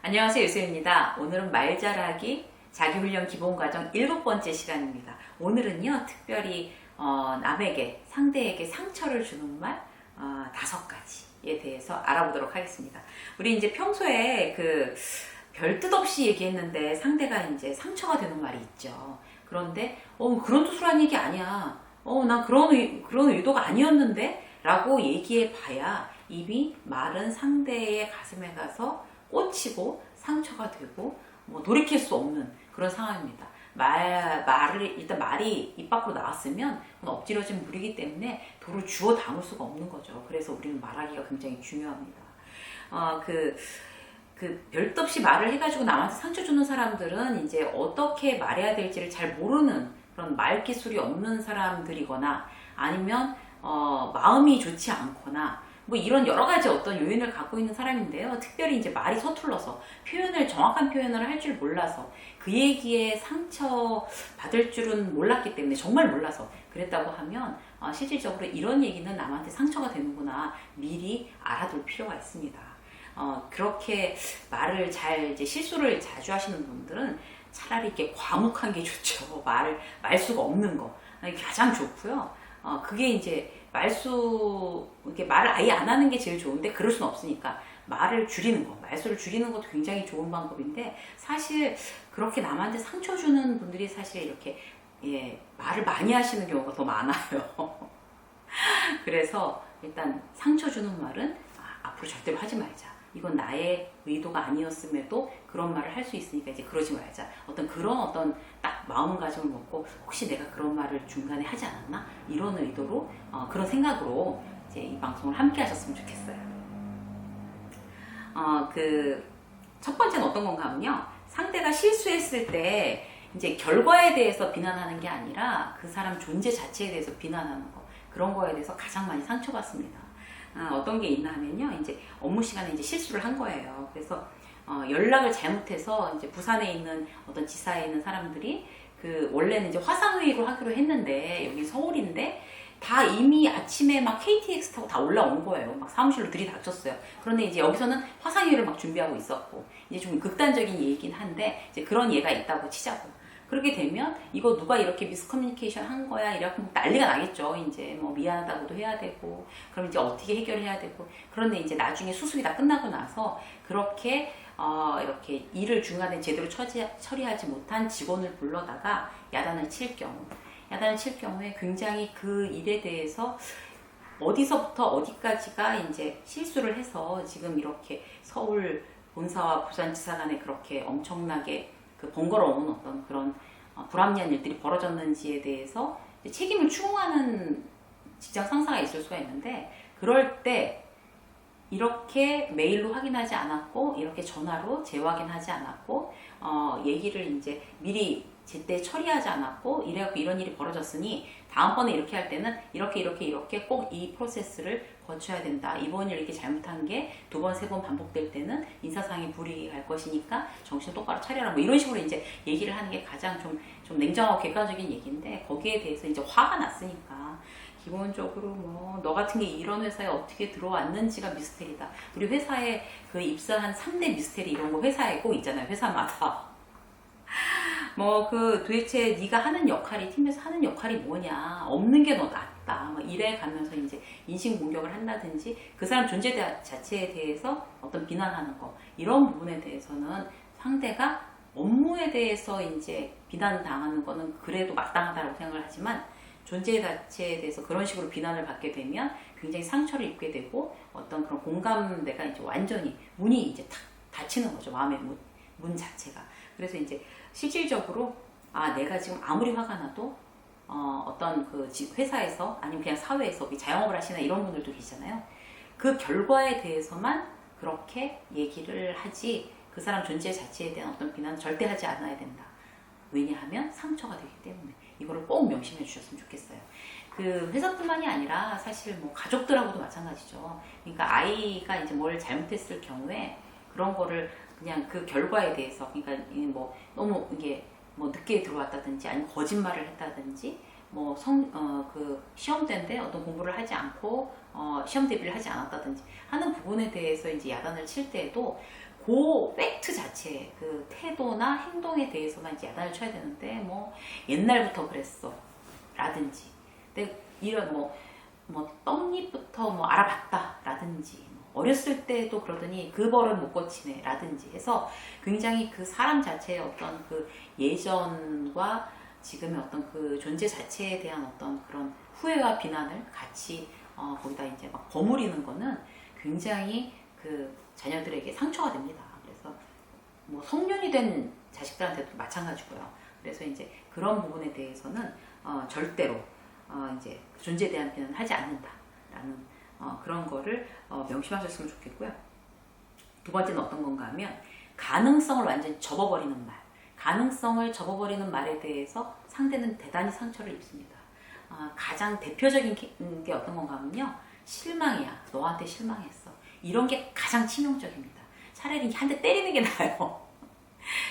안녕하세요, 유수입니다. 오늘은 말 잘하기 자기훈련 기본과정 7번째 시간입니다. 오늘은요, 특별히 남에게, 상대에게 상처를 주는 말 5가지에 대해서 알아보도록 하겠습니다. 우리 이제 평소에 별 뜻 없이 얘기했는데 상대가 이제 상처가 되는 말이 있죠. 그런데 그런 뜻으로 한 얘기 아니야. 난 그런 의도가 아니었는데 라고 얘기해 봐야 이미 말은 상대의 가슴에 가서 꽂히고 상처가 되고 뭐 돌이킬 수 없는 그런 상황입니다. 일단 말이 입 밖으로 나왔으면 엎질러진 물이기 때문에 도로 주워 담을 수가 없는 거죠. 그래서 우리는 말하기가 굉장히 중요합니다. 별도 없이 말을 해가지고 남한테 상처 주는 사람들은 이제 어떻게 말해야 될지를 잘 모르는 그런 말 기술이 없는 사람들이거나 아니면 마음이 좋지 않거나 뭐 이런 여러 가지 어떤 요인을 갖고 있는 사람인데요. 특별히 이제 말이 서툴러서 정확한 표현을 할 줄 몰라서 그 얘기에 상처 받을 줄은 몰랐기 때문에 정말 몰라서 그랬다고 하면 실질적으로 이런 얘기는 남한테 상처가 되는구나 미리 알아둘 필요가 있습니다. 그렇게 말을 이제 실수를 자주 하시는 분들은 차라리 이렇게 과묵한 게 좋죠. 말수가 없는 거. 가장 좋고요. 그게 이제 이렇게 말을 아예 안 하는 게 제일 좋은데 그럴 수는 없으니까 말수를 줄이는 것도 굉장히 좋은 방법인데 사실 그렇게 남한테 상처 주는 분들이 사실 이렇게 말을 많이 하시는 경우가 더 많아요. 그래서 일단 상처 주는 말은 앞으로 절대로 하지 말자. 이건 나의 의도가 아니었음에도 그런 말을 할 수 있으니까 이제 그러지 말자. 어떤 딱 마음가짐을 먹고 혹시 내가 그런 말을 중간에 하지 않았나? 이런 의도로 그런 생각으로 이제 이 방송을 함께 하셨으면 좋겠어요. 첫 번째는 어떤 건가 하면요. 상대가 실수했을 때 이제 결과에 대해서 비난하는 게 아니라 그 사람 존재 자체에 대해서 비난하는 거. 그런 거에 대해서 가장 많이 상처받습니다. 어떤 게 있나 하면요. 이제 업무 시간에 이제 실수를 한 거예요. 그래서 연락을 잘못해서 이제 부산에 있는 어떤 지사에 있는 사람들이 원래는 이제 화상회의로 하기로 했는데 여기 서울인데 다 이미 아침에 막 KTX 타고 다 올라온 거예요. 막 사무실로 들이닥쳤어요. 그런데 이제 여기서는 화상회의를 막 준비하고 있었고 이제 좀 극단적인 얘기긴 한데 이제 그런 예가 있다고 치자고. 그렇게 되면 이거 누가 이렇게 미스커뮤니케이션 한 거야 이렇게 난리가 나겠죠. 이제 뭐 미안하다고도 해야 되고 그럼 이제 어떻게 해결해야 되고 그런데 이제 나중에 수습이 다 끝나고 나서 그렇게 이렇게 일을 중간에 제대로 처리하지 못한 직원을 불러다가 야단을 칠 경우에 굉장히 그 일에 대해서 어디서부터 어디까지가 이제 실수를 해서 지금 이렇게 서울 본사와 부산지사 간에 그렇게 엄청나게 번거로운 어떤 그런 불합리한 일들이 벌어졌는지에 대해서 책임을 추궁하는 직장 상사가 있을 수가 있는데 그럴 때 이렇게 메일로 확인하지 않았고 이렇게 전화로 재확인하지 않았고 얘기를 이제 미리 제때 처리하지 않았고 이래갖고 이런 일이 벌어졌으니 다음번에 이렇게 할 때는 이렇게 꼭 이 프로세스를 거쳐야 된다. 이번 일 이렇게 잘못한 게 2번, 3번 반복될 때는 인사상의 불이익할 것이니까 정신 똑바로 차려라. 뭐 이런 식으로 이제 얘기를 하는 게 가장 좀 냉정하고 객관적인 얘기인데 거기에 대해서 이제 화가 났으니까 기본적으로 뭐 너 같은 게 이런 회사에 어떻게 들어왔는지가 미스테리다. 우리 회사에 입사한 3대 미스테리 이런 거 회사에 꼭 있잖아요. 회사마다. 도대체 네가 하는 역할이 팀에서 하는 역할이 뭐냐 없는 게 너 낫다 이래 가면서 이제 인신 공격을 한다든지 그 사람 존재 자체에 대해서 어떤 비난하는 거 이런 부분에 대해서는 상대가 업무에 대해서 이제 비난당하는 거는 그래도 마땅하다고 생각을 하지만 존재 자체에 대해서 그런 식으로 비난을 받게 되면 굉장히 상처를 입게 되고 어떤 그런 공감대가 이제 완전히 문이 이제 탁 닫히는 거죠. 마음의 문 자체가. 그래서 이제 실질적으로 내가 지금 아무리 화가 나도 어떤 회사에서 아니면 그냥 사회에서 자영업을 하시는 이런 분들도 계시잖아요. 그 결과에 대해서만 그렇게 얘기를 하지 그 사람 존재 자체에 대한 어떤 비난은 절대 하지 않아야 된다. 왜냐하면 상처가 되기 때문에 이거를 꼭 명심해 주셨으면 좋겠어요. 회사뿐만이 아니라 사실 뭐 가족들하고도 마찬가지죠. 그러니까 아이가 이제 뭘 잘못했을 경우에 그런 거를 그냥 그 결과에 대해서 그러니까 뭐 너무 이게 뭐 늦게 들어왔다든지 아니면 거짓말을 했다든지 그 시험 때인데 어떤 공부를 하지 않고 시험 대비를 하지 않았다든지 하는 부분에 대해서 이제 야단을 칠 때에도 그 팩트 자체, 그 태도나 행동에 대해서만 이제 야단을 쳐야 되는데 뭐 옛날부터 그랬어 라든지, 근데 이런 떡잎부터 알아봤다 라든지, 어렸을 때도 그러더니 그 벌을 못 고치네 라든지 해서 굉장히 그 사람 자체의 어떤 그 예전과 지금의 어떤 그 존재 자체에 대한 어떤 그런 후회와 비난을 같이 거기다 이제 막 버무리는 거는 굉장히 그 자녀들에게 상처가 됩니다. 그래서 뭐 성년이 된 자식들한테도 마찬가지고요. 그래서 이제 그런 부분에 대해서는 절대로 이제 존재에 대한 비난을 하지 않는다라는 그런 거를 명심하셨으면 좋겠고요. 두 번째는 어떤 건가 하면 가능성을 완전히 접어버리는 말. 가능성을 접어버리는 말에 대해서 상대는 대단히 상처를 입습니다. 가장 대표적인 게 어떤 건가 하면요. 실망이야. 너한테 실망했어. 이런 게 가장 치명적입니다. 차라리 한 대 때리는 게 나아요.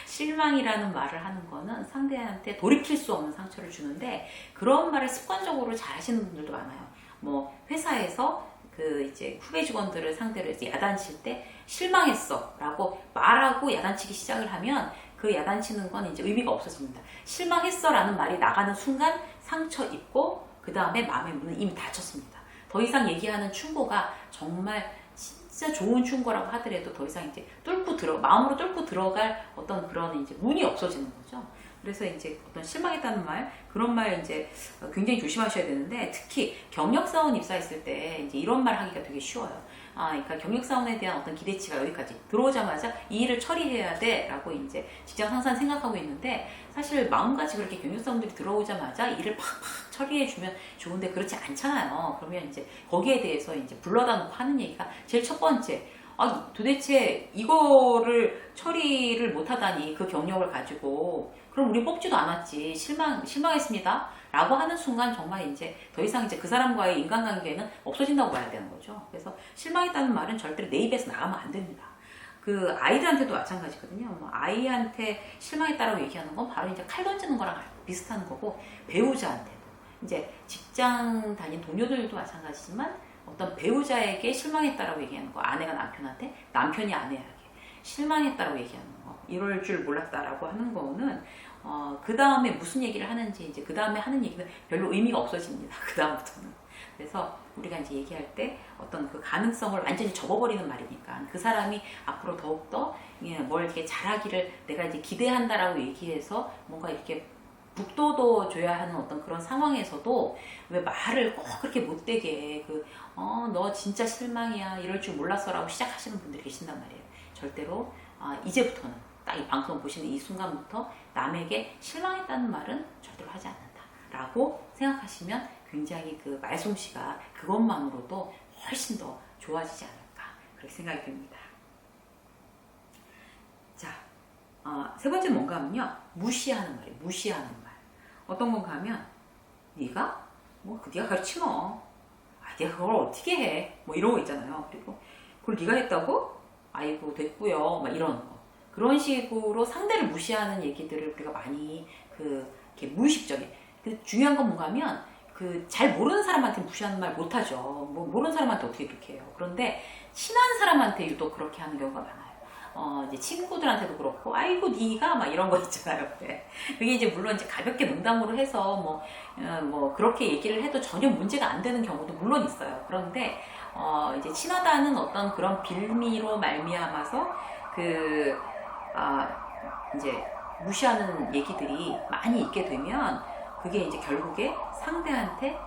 실망이라는 말을 하는 거는 상대한테 돌이킬 수 없는 상처를 주는데, 그런 말을 습관적으로 잘 하시는 분들도 많아요. 뭐 회사에서 그 이제 후배 직원들을 상대로 이제 야단칠 때 실망했어 라고 말하고 야단치기 시작을 하면 그 야단치는 건 이제 의미가 없어집니다. 실망했어 라는 말이 나가는 순간 상처 입고 그 다음에 마음의 문은 이미 닫혔습니다. 더 이상 얘기하는 충고가 정말 진짜 좋은 충고라고 하더라도 더 이상 이제 마음으로 뚫고 들어갈 어떤 그런 이제 문이 없어지는 거죠. 그래서 이제 어떤 실망했다는 말, 그런 말 이제 굉장히 조심하셔야 되는데, 특히 경력사원 입사했을 때 이제 이런 말 하기가 되게 쉬워요. 그러니까 경력사원에 대한 어떤 기대치가 여기까지 들어오자마자 이 일을 처리해야 돼라고 이제 직장 상사는 생각하고 있는데, 사실 마음가짐 그렇게 경력사원들이 들어오자마자 일을 팍팍 처리해주면 좋은데 그렇지 않잖아요. 그러면 이제 거기에 대해서 이제 불러다 놓고 하는 얘기가 제일 첫 번째, 도대체 이거를 처리를 못하다니 그 경력을 가지고 그럼 우리 뽑지도 않았지, 실망했습니다 라고 하는 순간 정말 이제 더 이상 이제 그 사람과의 인간관계는 없어진다고 봐야 되는 거죠. 그래서 실망했다는 말은 절대로 내 입에서 나가면 안 됩니다. 그 아이들한테도 마찬가지거든요. 아이한테 실망했다라고 얘기하는 건 바로 이제 칼 던지는 거랑 비슷한 거고, 배우자한테도 이제 직장 다닌 동료들도 마찬가지지만 어떤 배우자에게 실망했다라고 얘기하는 거, 아내가 남편한테, 남편이 아내에게 실망했다라고 얘기하는 거, 이럴 줄 몰랐다라고 하는 거는 그 다음에 무슨 얘기를 하는지 이제 그 다음에 하는 얘기는 별로 의미가 없어집니다. 그 다음부터는. 그래서 우리가 이제 얘기할 때 어떤 그 가능성을 완전히 접어버리는 말이니까 그 사람이 앞으로 더욱더 뭘 이렇게 잘하기를 내가 이제 기대한다라고 얘기해서 뭔가 이렇게 북돋워 줘야 하는 어떤 그런 상황에서도 왜 말을 꼭 그렇게 못되게 너 진짜 실망이야 이럴 줄 몰랐어라고 시작하시는 분들이 계신단 말이에요. 절대로 이제부터는 딱 이 방송 보시는 이 순간부터 남에게 실망했다는 말은 절대로 하지 않는다라고 생각하시면 굉장히 그 말솜씨가 그것만으로도 훨씬 더 좋아지지 않을까 그렇게 생각이 듭니다. 자, 세 번째는 뭔가 하면요, 무시하는 말이에요. 무시하는 말. 어떤 건가 하면 네가 네가 그렇지 뭐. 네가 그걸 어떻게 해? 이런 거 있잖아요. 그리고 그걸 네가 했다고? 아이고 됐고요. 이런 거. 그런 식으로 상대를 무시하는 얘기들을 우리가 많이 이렇게 무의식적인. 근데 중요한 건 뭔가 하면 잘 모르는 사람한테 무시하는 말 못하죠. 모르는 사람한테 어떻게 그렇게 해요. 그런데 친한 사람한테 유독 그렇게 하는 경우가 많아요. 이제 친구들한테도 그렇고, 아이고 네가 이런 거 있잖아요. 네. 그게 이제 물론 이제 가볍게 농담으로 해서 그렇게 얘기를 해도 전혀 문제가 안 되는 경우도 물론 있어요. 그런데 이제 친하다는 어떤 그런 빌미로 말미암아서 이제 무시하는 얘기들이 많이 있게 되면 그게 이제 결국에 상대한테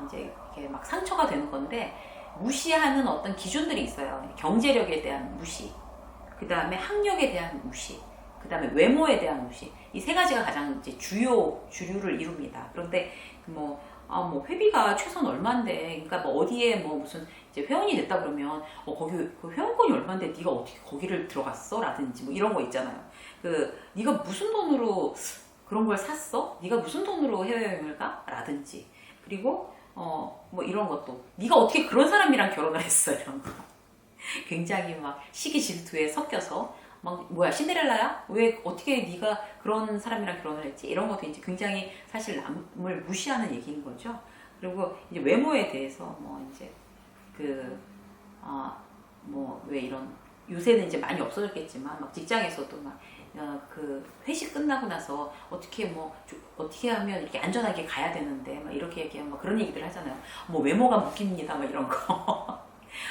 이제 이렇게 막 상처가 되는 건데, 무시하는 어떤 기준들이 있어요. 경제력에 대한 무시, 그 다음에 학력에 대한 무시, 그 다음에 외모에 대한 무시. 이 세 가지가 가장 이제 주류를 이룹니다. 그런데 회비가 최소한 얼만데, 그러니까 어디에 무슨 이제 회원이 됐다 그러면 거기 그 회원권이 얼만데 네가 어떻게 거기를 들어갔어? 라든지 이런 거 있잖아요. 네가 무슨 돈으로 그런 걸 샀어? 네가 무슨 돈으로 해외여행을 가? 라든지. 그리고 이런 것도 네가 어떻게 그런 사람이랑 결혼을 했어? 이런 거. 굉장히 시기 질투에 섞여서 막 뭐야 신데렐라야? 왜 어떻게 네가 그런 사람이랑 결혼을 했지? 이런 것도 이제 굉장히 사실 남을 무시하는 얘기인 거죠. 그리고 이제 외모에 대해서 뭐 이제 뭐 왜 이런 요새는 이제 많이 없어졌겠지만 막 직장에서도 막 그 회식 끝나고 나서 어떻게 하면 이렇게 안전하게 가야 되는데 막 이렇게 얘기하면 막 그런 얘기들 하잖아요. 뭐 외모가 무깁니다 막 이런 거.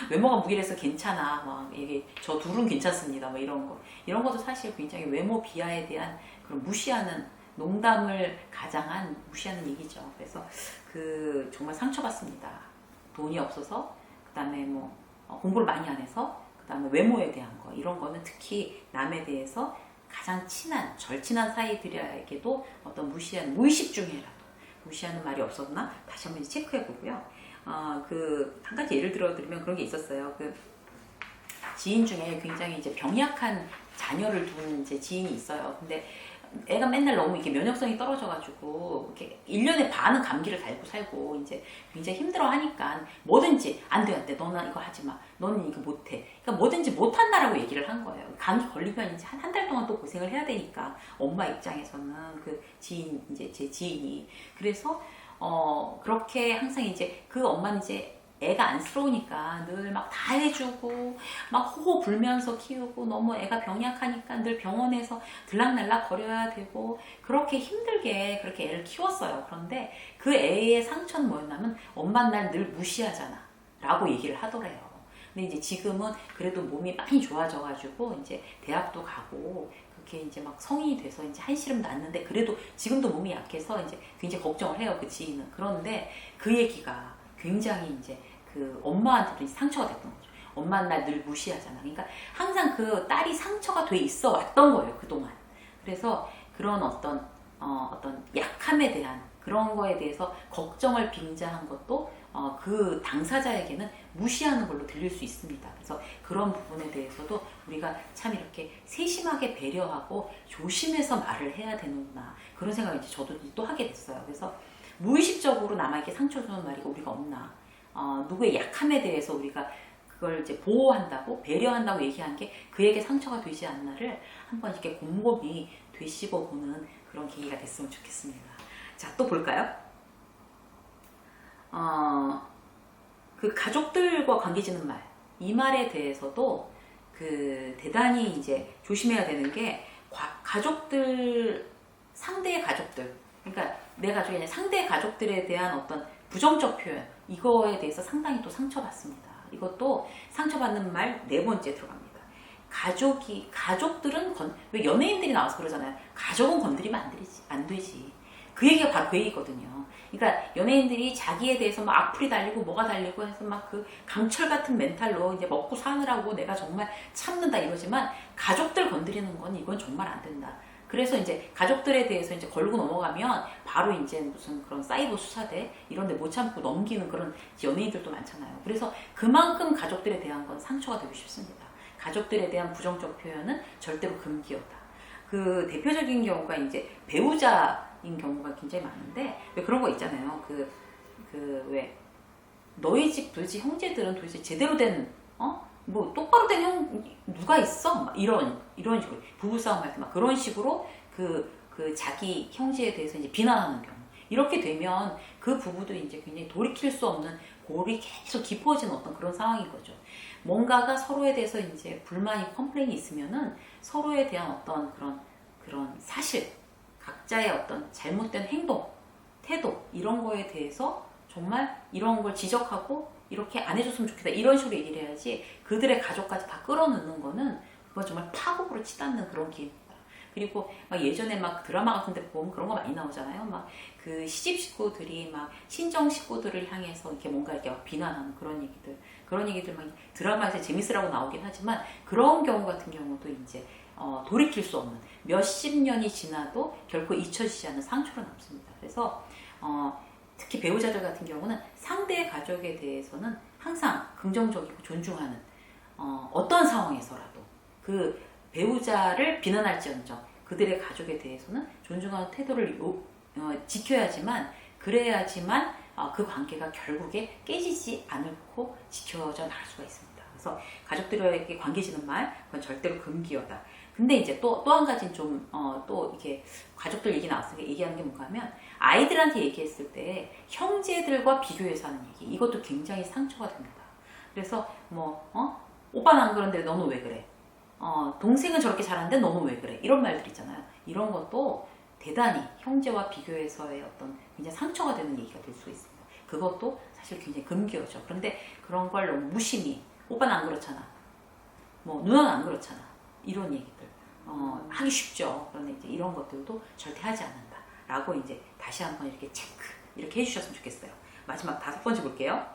외모가 무기라서 괜찮아 막 이게 저 둘은 괜찮습니다 막 이런 것도 사실 굉장히 외모 비하에 대한 그런 무시하는 농담을 가장한 무시하는 얘기죠. 그래서 정말 상처받습니다. 돈이 없어서 그다음에 뭐 공부를 많이 안 해서 그다음에 외모에 대한 거 이런 거는 특히 남에 대해서 가장 친한 절친한 사이들에게도 어떤 무의식 중에라도 무시하는 말이 없었나 다시 한번 체크해 보고요. 한 가지 예를 들어 드리면 그런 게 있었어요. 지인 중에 굉장히 이제 병약한 자녀를 둔 이제 지인이 있어요. 근데 애가 맨날 너무 이렇게 면역성이 떨어져가지고 이렇게 1년에 반은 감기를 달고 살고 이제 굉장히 힘들어 하니까 뭐든지 안 돼, 안 돼. 너는 이거 하지 마. 너는 이거 못 해. 그러니까 뭐든지 못 한다라고 얘기를 한 거예요. 감기 걸리면 이제 한 달 동안 또 고생을 해야 되니까 엄마 입장에서는 이제 제 지인이 그래서 그렇게 항상 이제 엄마는 이제 애가 안쓰러우니까 늘 막 다 해주고 막 호호 불면서 키우고 너무 애가 병약하니까 늘 병원에서 들락날락 거려야 되고 그렇게 힘들게 그렇게 애를 키웠어요. 그런데 그 애의 상처는 뭐였냐면 엄마 날 늘 무시하잖아 라고 얘기를 하더래요. 근데 이제 지금은 그래도 몸이 많이 좋아져가지고 이제 대학도 가고 그렇게 이제 막 성인이 돼서 이제 한시름 났는데 그래도 지금도 몸이 약해서 이제 굉장히 걱정을 해요. 그 지인은. 그런데 그 얘기가 굉장히 이제 엄마한테도 상처가 됐던 거죠. 엄마는 날 늘 무시하잖아. 그러니까 항상 그 딸이 상처가 돼 있어 왔던 거예요. 그동안. 그래서 그런 어떤 약함에 대한 그런 거에 대해서 걱정을 빙자한 것도 그 당사자에게는 무시하는 걸로 들릴 수 있습니다. 그래서 그런 부분에 대해서도 우리가 참 이렇게 세심하게 배려하고 조심해서 말을 해야 되는구나. 그런 생각을 이제 저도 또 하게 됐어요. 그래서 무의식적으로 남에게 상처 주는 말이 우리가 없나. 누구의 약함에 대해서 우리가 그걸 이제 보호한다고 배려한다고 얘기한 게 그에게 상처가 되지 않나를 한번 이렇게 곰곰이 되씹어 보는 그런 계기가 됐으면 좋겠습니다. 자, 또 볼까요? 그 가족들과 관계 짓는 말, 이 말에 대해서도 대단히 이제 조심해야 되는 게 상대의 가족들, 그러니까 내 가족이 아니라 상대의 가족들에 대한 어떤 부정적 표현, 이거에 대해서 상당히 또 상처받습니다. 이것도 상처받는 말 4번째 들어갑니다. 가족들은 왜 연예인들이 나와서 그러잖아요. 가족은 건드리면 안 되지. 그 얘기가 바로 그 얘기거든요. 그러니까 연예인들이 자기에 대해서 막 악플이 달리고 뭐가 달리고 해서 막 강철 같은 멘탈로 이제 먹고 사느라고 내가 정말 참는다 이러지만 가족들 건드리는 건 이건 정말 안 된다. 그래서 이제 가족들에 대해서 이제 걸고 넘어가면 바로 이제 무슨 그런 사이버 수사대 이런 데 못 참고 넘기는 그런 연예인들도 많잖아요. 그래서 그만큼 가족들에 대한 건 상처가 되고 싶습니다. 가족들에 대한 부정적 표현은 절대로 금기어다. 대표적인 경우가 이제 배우자인 경우가 굉장히 많은데 왜 그런 거 있잖아요. 왜 너희 집 도대체 형제들은 도대체 제대로 된 뭐 똑바로 된 형 누가 있어? 막 이런 식으로 부부싸움 할 때 막 그런 식으로 자기 형제에 대해서 이제 비난하는 경우 이렇게 되면 그 부부도 이제 굉장히 돌이킬 수 없는 골이 계속 깊어지는 어떤 그런 상황인 거죠. 뭔가가 서로에 대해서 이제 불만이 컴플레인이 있으면은 서로에 대한 어떤 그런 사실 각자의 어떤 잘못된 행동 태도 이런 거에 대해서 정말 이런 걸 지적하고 이렇게 안 해줬으면 좋겠다 이런 식으로 얘기를 해야지 그들의 가족까지 다 끌어넣는 거는 그건 정말 파국으로 치닫는 그런 기회입니다. 그리고 막 예전에 막 드라마 같은 데 보면 그런 거 많이 나오잖아요. 막 시집 식구들이 막 친정 식구들을 향해서 이렇게 뭔가 이렇게 막 비난하는 그런 얘기들 막 드라마에서 재밌으라고 나오긴 하지만 그런 경우 같은 경우도 이제 돌이킬 수 없는 몇십 년이 지나도 결코 잊혀지지 않는 상처로 남습니다. 그래서 특히 배우자들 같은 경우는 상대의 가족에 대해서는 항상 긍정적이고 존중하는 어떤 상황에서라도 그 배우자를 비난할지언정 그들의 가족에 대해서는 존중하는 태도를 지켜야지만 그래야지만 그 관계가 결국에 깨지지 않고 지켜져 나갈 수가 있습니다. 그래서 가족들에게 관계 지는 말, 그건 절대로 금기어다. 근데 이제 또 한 가지는 좀, 또 이게 가족들 얘기 나왔으니까 얘기하는 게 뭔가 하면, 아이들한테 얘기했을 때 형제들과 비교해서 하는 얘기, 이것도 굉장히 상처가 됩니다. 그래서 오빠는 안 그런데 너는 왜 그래? 동생은 저렇게 잘하는데 너는 왜 그래? 이런 말들 있잖아요. 이런 것도 대단히 형제와 비교해서의 어떤 굉장히 상처가 되는 얘기가 될 수 있습니다. 그것도 사실 굉장히 금기어죠. 그런데 그런 걸 너무 무심히, 오빠는 안 그렇잖아. 누나는 안 그렇잖아. 이런 얘기들. 하기 쉽죠. 그런데 이제 이런 것들도 절대 하지 않는다. 라고 이제 다시 한번 이렇게 체크, 이렇게 해주셨으면 좋겠어요. 마지막 5번째 볼게요.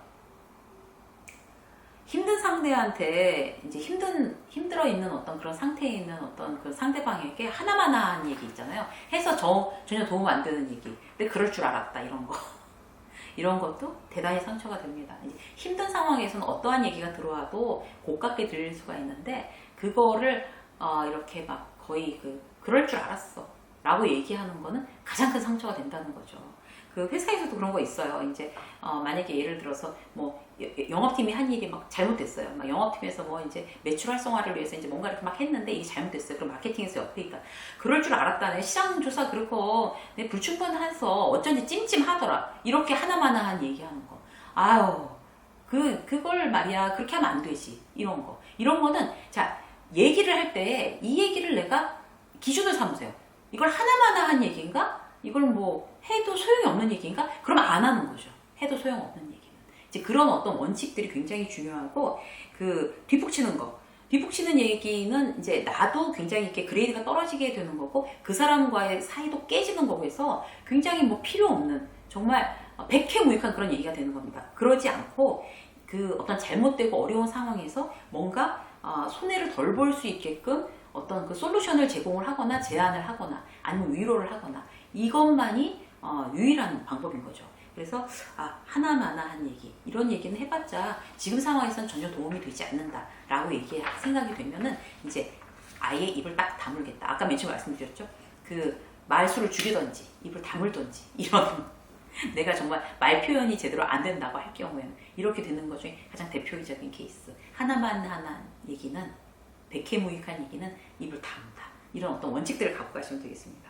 힘든 상대한테 이제 힘들어 있는 어떤 그런 상태에 있는 어떤 그 상대방에게 하나마나한 얘기 있잖아요. 해서 전혀 도움 안 되는 얘기. 근데 그럴 줄 알았다. 이런 거. 이런 것도 대단히 상처가 됩니다. 이제 힘든 상황에서는 어떠한 얘기가 들어와도 고깝게 들릴 수가 있는데, 그거를 이렇게 막 거의 그럴 줄 알았어 라고 얘기하는 거는 가장 큰 상처가 된다는 거죠. 그 회사에서도 그런 거 있어요. 이제 만약에 예를 들어서 영업팀이 한 일이 막 잘못됐어요. 막 영업팀에서 이제 매출 활성화를 위해서 이제 뭔가 이렇게 막 했는데 이게 잘못됐어요. 그럼 마케팅에서 옆에 있다. 그럴 줄 알았다네. 시장 조사 그렇고 내 불충분해서 어쩐지 찜찜하더라. 이렇게 하나마나한 얘기하는 거. 아유, 그걸 말이야. 그렇게 하면 안 되지. 이런 거. 이런 거는 자, 얘기를 할 때 이 얘기를 내가 기준을 삼으세요. 이걸 하나마나한 얘기인가? 이걸 해도 소용이 없는 얘기인가? 그러면 안 하는 거죠. 해도 소용없는 얘기는. 이제 그런 어떤 원칙들이 굉장히 중요하고, 뒷북치는 거. 뒷북치는 얘기는 이제 나도 굉장히 이렇게 그레이드가 떨어지게 되는 거고, 그 사람과의 사이도 깨지는 거고 해서 굉장히 필요 없는, 정말 백해무익한 그런 얘기가 되는 겁니다. 그러지 않고, 어떤 잘못되고 어려운 상황에서 뭔가 손해를 덜 볼 수 있게끔 어떤 그 솔루션을 제공을 하거나 제안을 하거나 아니면 위로를 하거나, 이것만이 유일한 방법인 거죠. 그래서 하나마나한 얘기, 이런 얘기는 해봤자 지금 상황에서는 전혀 도움이 되지 않는다 라고 생각이 되면은 이제 아예 입을 딱 다물겠다. 아까 맨 처음에 말씀드렸죠. 말수를 줄이던지 입을 다물던지, 이런 내가 정말 말 표현이 제대로 안 된다고 할 경우에는 이렇게 되는 것 중에 가장 대표적인 케이스. 하나마나한 얘기는, 백해무익한 얘기는 입을 다문다. 이런 어떤 원칙들을 갖고 가시면 되겠습니다.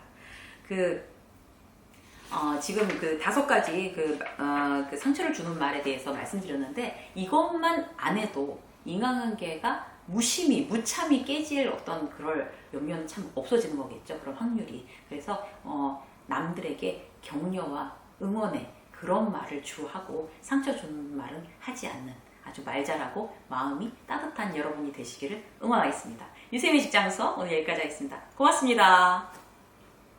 지금 5가지 상처를 주는 말에 대해서 말씀드렸는데, 이것만 안 해도 인간관계가 무참히 깨질 어떤 그럴 염려는 참 없어지는 거겠죠. 그런 확률이. 그래서 남들에게 격려와 응원의 그런 말을 주로 하고, 상처 주는 말은 하지 않는 아주 말 잘하고 마음이 따뜻한 여러분이 되시기를 응원하겠습니다. 유쌤의 직장서 오늘 여기까지 하겠습니다. 고맙습니다.